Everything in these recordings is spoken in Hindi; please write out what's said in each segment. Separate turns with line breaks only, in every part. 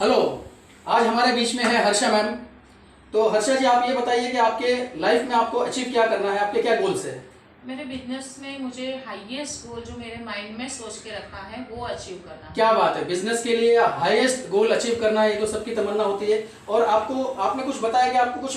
हेलो। आज हमारे बीच में है हर्षा मैम। तो हर्षा जी, आप ये बताइए कि आपके लाइफ में आपको अचीव क्या करना है, आपके क्या गोल्स है?
मेरे बिजनेस में मुझे हाईएस्ट गोल जो मेरे माइंड में सोच के रखा है वो अचीव करना है।
क्या बात है, बिजनेस के लिए हाईएस्ट गोल अचीव करना है, ये तो सबकी तमन्ना होती है। और आपने कुछ बताया कि आपको कुछ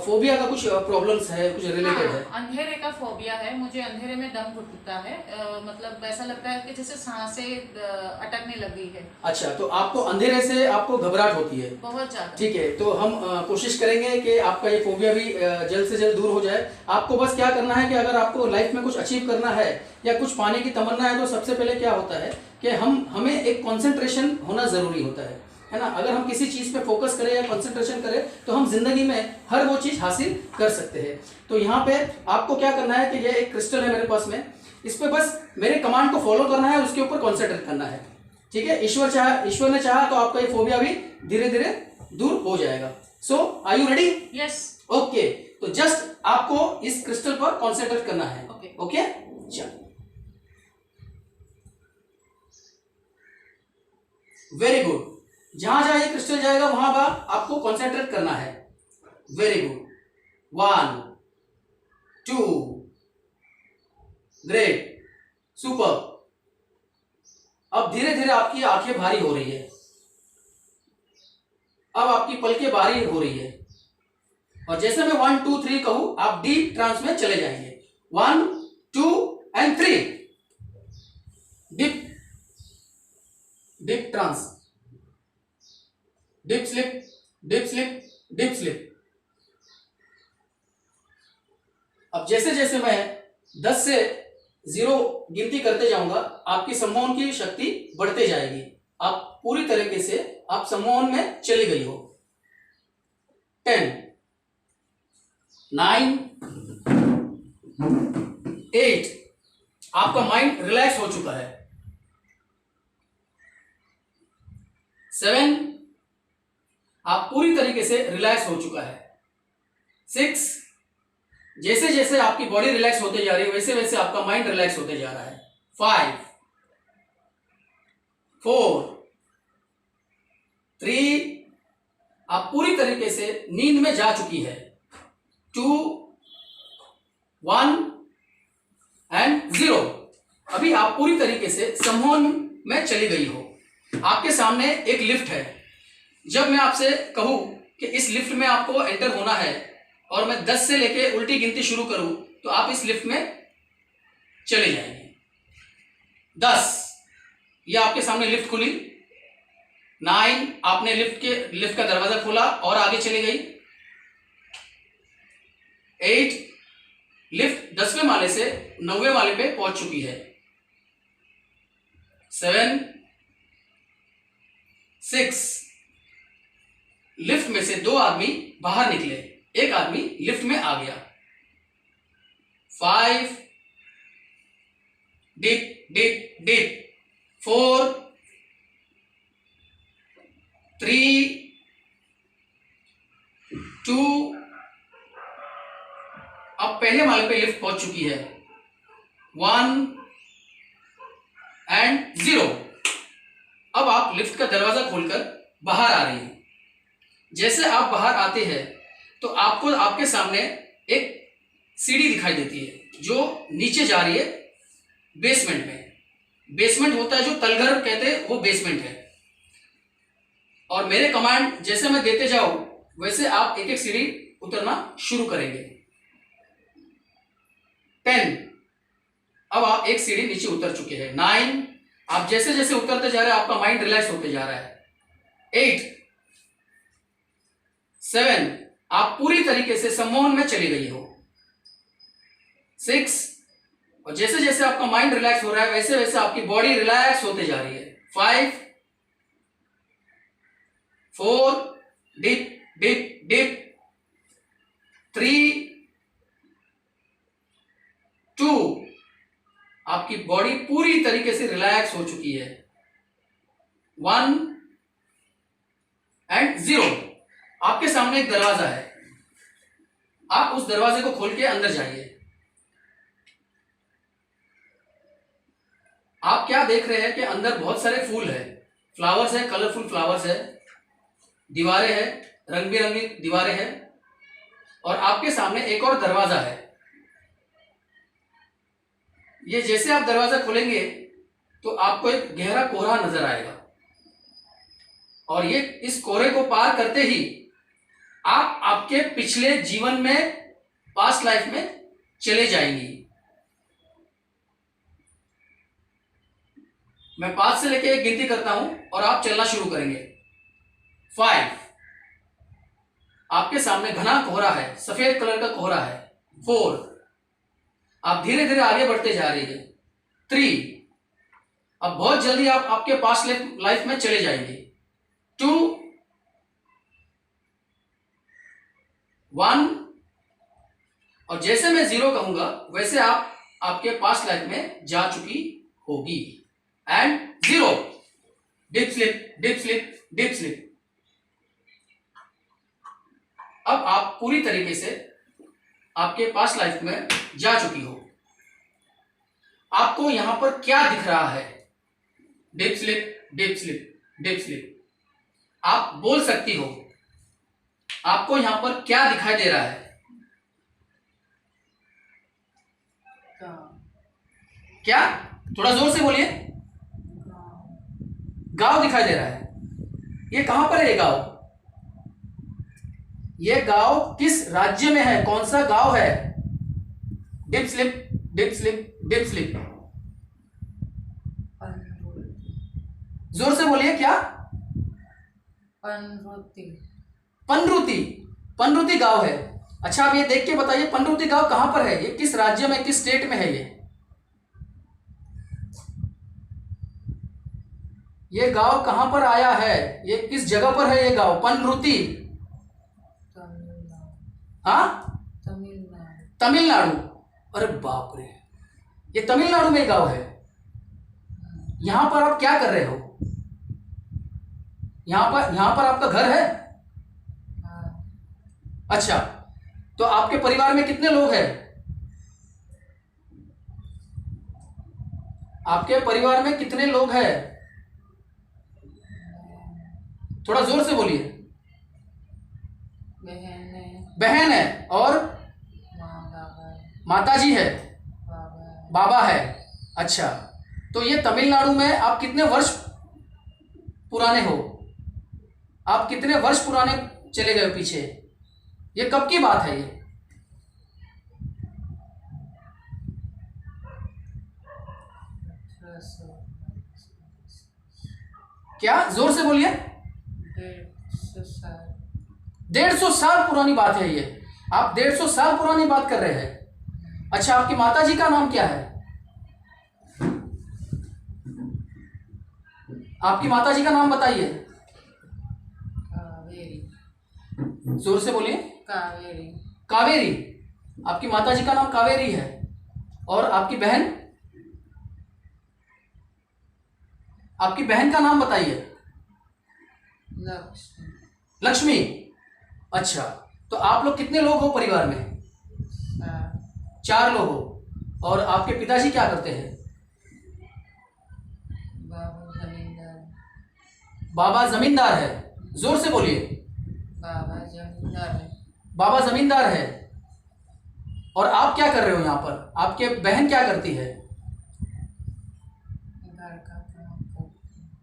फोबिया का कुछ प्रॉब्लम्स है, कुछ रिलेटेड है।
हाँ, अंधेरे का फोबिया है। मुझे अंधेरे में दम घुटता है। मतलब ऐसा लगता है कि जैसे सांसें अटकने लगी है।
अच्छा, तो आपको अंधेरे से आपको घबराहट होती है?
बहुत ज्यादा।
ठीक है, तो हम कोशिश करेंगे कि आपका ये फोबिया भी जल्द से जल्द दूर हो जाए। आपको बस क्या करना है कि अगर आपको लाइफ में कुछ अचीव करना है या कुछ पाने की तमन्ना है, तो सबसे पहले क्या होता है कि हमें एक कंसंट्रेशन होना जरूरी होता है ना। अगर हम किसी चीज पे फोकस करें या कंसंट्रेशन करें तो हम जिंदगी में हर वो चीज हासिल कर सकते हैं। तो यहाँ पे आपको क्या करना है कि ये एक क्रिस्टल है मेरे पास में, इस पे बस मेरे कमांड को फॉलो करना है, उसके ऊपर कॉन्सेंट्रेट करना है। ठीक है, ईश्वर ने चाहा तो आपका ये फोबिया भी धीरे धीरे दूर हो जाएगा। So are you ready?
Yes.
Okay, तो जस्ट आपको इस क्रिस्टल पर कॉन्सेंट्रेट करना है।
ओके।
ओके, चल, वेरी गुड। जहां जहां ये क्रिस्टल जाएगा वहां आपको कॉन्सेंट्रेट करना है। Very good, 1 2, great, super. अब धीरे धीरे आपकी आंखें भारी हो रही है, अब आपकी पलकें भारी हो रही है, और जैसे मैं 1 2 3 कहूं आप डीप ट्रांस में चले जाएंगे। 1 2 and 3, deep deep trance, deep slip, deep slip, deep slip. अब जैसे जैसे मैं 10 से 0 गिनती करते जाऊंगा, आपकी सम्मोहन की शक्ति बढ़ते जाएगी। आप पूरी तरीके से आप सम्मोहन में चली गई हो। 10 9 8, आपका माइंड रिलैक्स हो चुका है। 7, आप पूरी तरीके से रिलैक्स हो चुका है। 6, जैसे जैसे आपकी बॉडी रिलैक्स होते जा रही है वैसे वैसे आपका माइंड रिलैक्स होते जा रहा है। 5 4 3, आप पूरी तरीके से नींद में जा चुकी है। 2 1 एंड 0, अभी आप पूरी तरीके से सम्मोहन में चली गई हो। आपके सामने एक लिफ्ट है। जब मैं आपसे कहूं कि इस लिफ्ट में आपको एंटर होना है और मैं 10 से लेके उल्टी गिनती शुरू करूं तो आप इस लिफ्ट में चले जाएंगे। 10, यह आपके सामने लिफ्ट खुली। 9, आपने लिफ्ट का दरवाजा खोला और आगे चली गई। 8, लिफ्ट 10वें माले से 9वें माले पे पहुंच चुकी है। 7 6, लिफ्ट में से 2 आदमी बाहर निकले, एक आदमी लिफ्ट में आ गया। 5, डिप डिप डिप। 4 3 2, अब पहले माले पे लिफ्ट पहुंच चुकी है। 1 एंड 0, अब आप लिफ्ट का दरवाजा खोलकर बाहर आ रही हैं। जैसे आप बाहर आते हैं तो आपको आपके सामने एक सीढ़ी दिखाई देती है जो नीचे जा रही है बेसमेंट में। बेसमेंट होता है जो तलघर कहते हैं, वो बेसमेंट है। और मेरे कमांड जैसे मैं देते जाऊं वैसे आप एक एक सीढ़ी उतरना शुरू करेंगे। 10, अब आप एक सीढ़ी नीचे उतर चुके हैं। 9, आप जैसे जैसे उतरते जा रहे हैं आपका माइंड रिलैक्स होते जा रहा है। 8 7, आप पूरी तरीके से सम्मोहन में चली गई हो। 6, और जैसे जैसे आपका माइंड रिलैक्स हो रहा है वैसे वैसे आपकी बॉडी रिलैक्स होते जा रही है। 5 4, डिप डिप डिप। 3 2, आपकी बॉडी पूरी तरीके से रिलैक्स हो चुकी है। 1 एंड 0, आपके सामने एक दरवाजा है, आप उस दरवाजे को खोल के अंदर जाइए। आप क्या देख रहे हैं कि अंदर बहुत सारे फूल है, फ्लावर्स है, कलरफुल फ्लावर्स है। दीवारें हैं, रंग बिरंगी दीवारें हैं, और आपके सामने एक और दरवाजा है। ये जैसे आप दरवाजा खोलेंगे तो आपको एक गहरा कोहरा नजर आएगा, और ये इस कोहरे को पार करते ही आप आपके पिछले जीवन में, पास्ट लाइफ में चले जाएंगी। मैं 5 से लेके 1 गिनती करता हूं और आप चलना शुरू करेंगे। 5, आपके सामने घना कोहरा है, सफेद कलर का कोहरा है। 4, आप धीरे धीरे आगे बढ़ते जा रही है। 3, अब बहुत जल्दी आप आपके पास्ट लाइफ में चले जाएंगे। 2, 1, और जैसे मैं 0 कहूंगा वैसे आप आपके पास्ट लाइफ में जा चुकी होगी। And 0, deep sleep, deep sleep, deep sleep. अब आप पूरी तरीके से आपके पास्ट लाइफ में जा चुकी हो। आपको यहां पर क्या दिख रहा है? Deep sleep, deep sleep, deep sleep. आप बोल सकती हो, आपको यहां पर क्या दिखाई दे रहा है? क्या? थोड़ा जोर से बोलिए। गांव दिखाई दे रहा है। ये कहां पर है ये गांव? ये गांव किस राज्य में है? कौन सा गांव है? Deep sleep, deep sleep, deep sleep. जोर से बोलिए। क्या?
पनरुति।
पनरुति, पनरुति गांव है। अच्छा, आप ये देख के बताइए पनरुति गांव कहां पर है? ये किस राज्य में, किस स्टेट में है? ये गांव कहां पर आया है? ये किस जगह पर है ये गांव पनरुति? हाँ, तमिलनाडु। अरे बाप रे, ये तमिलनाडु में गांव है। यहां पर आप क्या कर रहे हो? यहां पर आपका घर है? अच्छा, तो आपके परिवार में कितने लोग हैं? आपके परिवार में कितने लोग हैं? थोड़ा जोर से बोलिए। बहन है और माता जी है, बाबा है। अच्छा, तो ये तमिलनाडु में आप कितने वर्ष पुराने हो? आप कितने वर्ष पुराने चले गए पीछे? ये कब की बात है ये? क्या? जोर से बोलिए। 150 साल पुरानी बात है ये। आप 150 साल पुरानी बात कर रहे हैं। अच्छा, आपकी माता जी का नाम क्या है? आपकी माता जी का नाम बताइए। जोर से बोलिए।
कावेरी।
कावेरी। आपकी माता जी का नाम कावेरी है। और आपकी बहन? आपकी बहन का नाम बताइए।
लक्ष्मी।
लक्ष्मी। अच्छा, तो आप लोग कितने लोग हो परिवार में? 4 लोग हो। और आपके पिताजी क्या करते हैं?
बाबा जमींदार।
बाबा जमींदार है। जोर से बोलिए।
बाबा जमींदार है।
बाबा जमींदार है। और आप क्या कर रहे हो यहाँ पर? आपके बहन क्या करती है?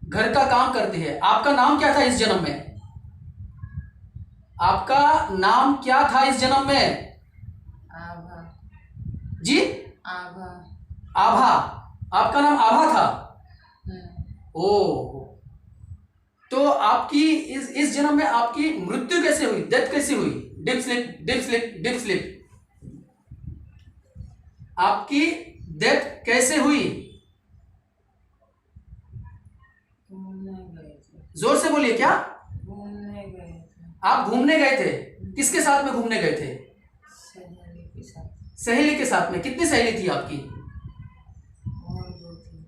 घर का काम करती है। आपका नाम क्या था इस जन्म में? आपका नाम क्या था इस जन्म में?
आभा।
जी?
आभा।
आभा। आपका नाम आभा था? ओ, तो आपकी इस जन्म में आपकी मृत्यु कैसे हुई? डेथ कैसे हुई? Deep sleep, deep sleep, deep sleep. आपकी डेथ कैसे हुई? जोर से बोलिए। क्या?
घूमने गए थे।
आप घूमने गए थे? किसके साथ में घूमने गए थे?
सहेली के साथ।
सहेली के साथ में। कितनी सहेली थी आपकी?
और 2 थी।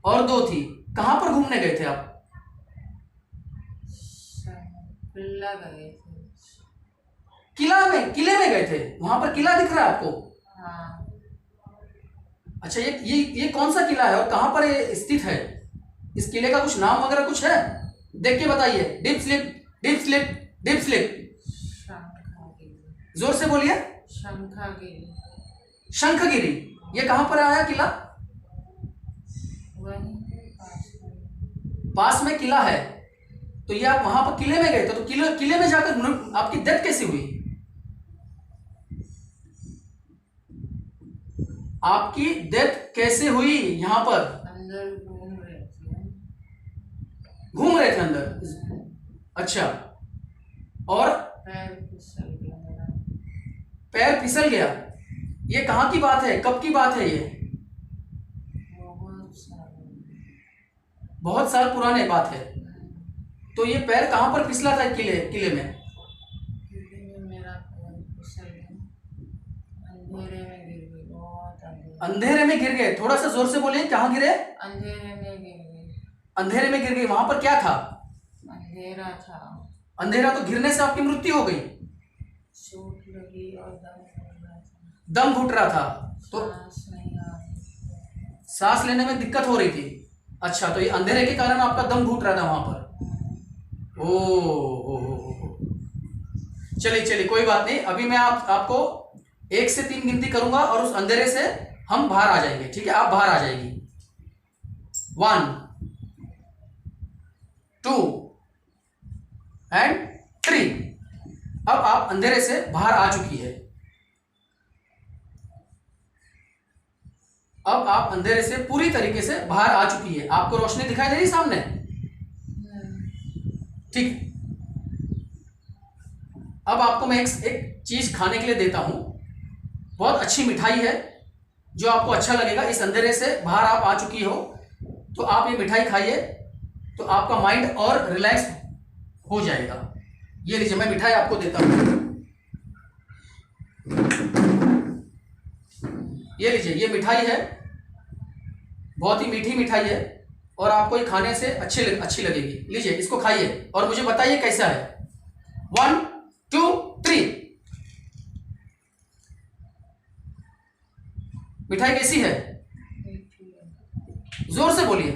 और 2 थी। कहां पर घूमने गए थे आप?
किला गए थे।
किले में गए थे। वहां पर किला दिख रहा है आपको?
हाँ।
अच्छा, ये कौन सा किला है और कहां पर ये स्थित है? इस किले का कुछ नाम वगैरह कुछ है? देख के बताइए। Deep sleep, deep slip, deep sleep,
Shankhagiri.
जोर से बोलिए।
शंखगिरी।
शंखगिरी, ये कहां पर आया किला?
वहीं
पास में किला है, तो ये आप वहां पर किले में गए थे, तो किले में जाकर आपकी डेथ कैसे हुई? आपकी डेथ कैसे हुई? यहां पर
अंदर घूम रहे थे।
घूम रहे थे अंदर, अच्छा, और
पैर फिसल गया मेरा।
पैर फिसल गया। ये कहां की बात है, कब की बात है? ये बहुत साल पुराने बात है। तो ये पैर कहां पर फिसला था किले में?
मेरा पैर फिसल गया, अंधेरे में गिर गई, बहुत
अंधेरे में गिर गए, थोड़ा सा जोर से बोलिए, कहां गिरे?
अंधेरे में गिर गई।
अंधेरे में गिर गई, वहां पर क्या था?
अंधेरा था।
अंधेरा, तो गिरने से आपकी मृत्यु हो गई?
चोट लगी और दम घुट रहा था।
दम घुट रहा था, तो
सांस नहीं आ रही।
सांस लेने में दिक्कत हो रही थी। अच्छा, तो ये अंधेरे के कारण आपका दम घुट रहा था वहां पर। ओ, चलिए चलिए, कोई बात नहीं। अभी मैं आपको 1 से 3 गिनती करूंगा और उस अंधेरे से हम बाहर आ जाएंगे, ठीक है? आप बाहर आ जाएगी। 1, 2 एंड 3। अब आप अंधेरे से बाहर आ चुकी है। अब आप अंधेरे से पूरी तरीके से बाहर आ चुकी है। आपको रोशनी दिखाई दे रही सामने? ठीक। अब आपको मैं एक चीज खाने के लिए देता हूं। बहुत अच्छी मिठाई है जो आपको अच्छा लगेगा। इस अंधेरे से बाहर आप आ चुकी हो, तो आप ये मिठाई खाइए, तो आपका माइंड और रिलैक्स हो जाएगा। ये लीजिए, मैं मिठाई आपको देता हूं। ये लीजिए, ये मिठाई है, बहुत ही मीठी मिठाई है और आपको ये खाने से अच्छी लगेगी। लीजिए, इसको खाइए और मुझे बताइए कैसा है। 1, 2, 3। मिठाई कैसी है? जोर से बोलिए।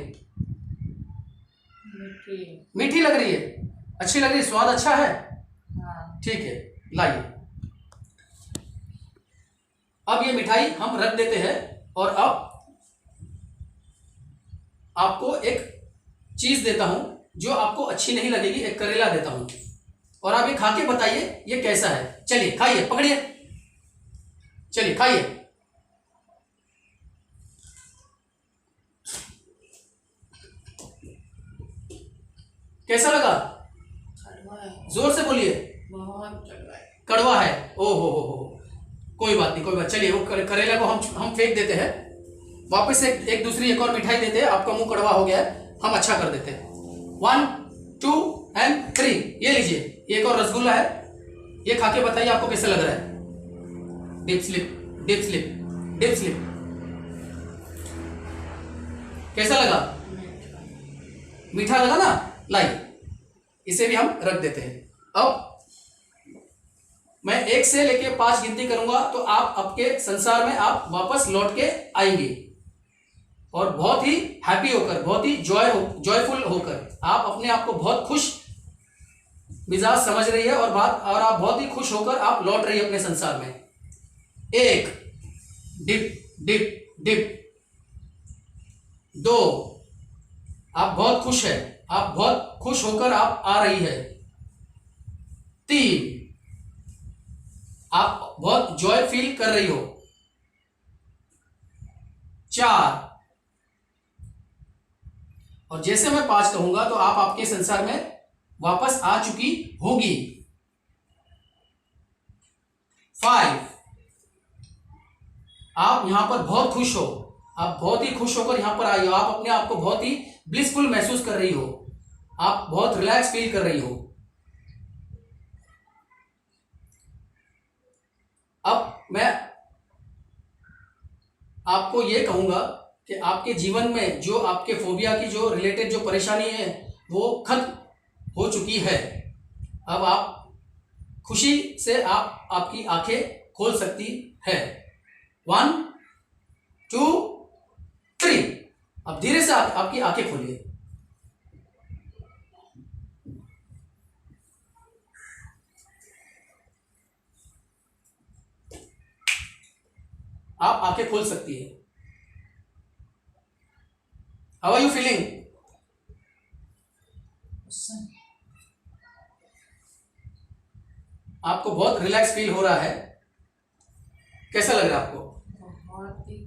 मीठी लग रही है, अच्छी लग रही है, स्वाद अच्छा है। ठीक है, लाइए। अब ये मिठाई हम रख देते हैं और अब आपको एक चीज देता हूं जो आपको अच्छी नहीं लगेगी। एक करेला देता हूं और आप ये खा के बताइए ये कैसा है। चलिए खाइए, पकड़िए, चलिए खाइए। कैसा लगा? जोर से बोलिए।
बहुत
कड़वा है। ओ हो, कोई बात नहीं, कोई बात। चलिए, वो करेला को हम फेंक देते हैं। वापस एक दूसरी एक और मिठाई देते हैं। आपका मुंह कड़वा हो गया है, हम अच्छा कर देते हैं। 1, 2 एंड 3। ये लीजिए, एक और रसगुल्ला है, ये खा के बताइए आपको कैसा लग रहा है। Deep sleep, deep slip, deep slip. कैसा लगा? मीठा लगा ना? लाइए, इसे भी हम रख देते हैं। अब मैं 1 से लेके 5 गिनती करूंगा, तो आप आपके संसार में आप वापस लौट के आएंगे और बहुत ही हैप्पी होकर, बहुत ही जॉयफुल होकर, आप अपने आप को बहुत खुश मिजाज समझ रही है और आप बहुत ही खुश होकर आप लौट रही है अपने संसार में। 1, डिप डिप डिप। 2, आप बहुत खुश है, आप बहुत खुश होकर आप आ रही है। 3, आप बहुत जॉय फील कर रही हो। 4, और जैसे मैं 5 कहूंगा तो आप आपके संसार में वापस आ चुकी होगी। 5, आप यहां पर बहुत खुश हो, आप बहुत ही खुश होकर यहां पर आई हो, आप अपने आप को बहुत ही ब्लिसफुल महसूस कर रही हो, आप बहुत रिलैक्स फील कर रही हो। अब मैं आपको यह कहूंगा कि आपके जीवन में जो आपके फोबिया की जो रिलेटेड जो परेशानी है वो खत्म हो चुकी है। अब आप खुशी से आपकी आंखें खोल सकती है। 1, 2, 3। अब धीरे से आपकी आंखें खोलिए। आप आंखें खोल सकती है। How are you feeling? आपको बहुत रिलैक्स फील हो रहा है? कैसा लग रहा है आपको?
बहुत ही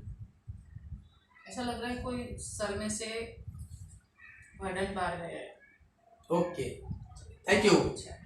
ऐसा लग रहा है कोई सर में से बर्डन बाहर गया है।
Okay, thank you.
अच्छा।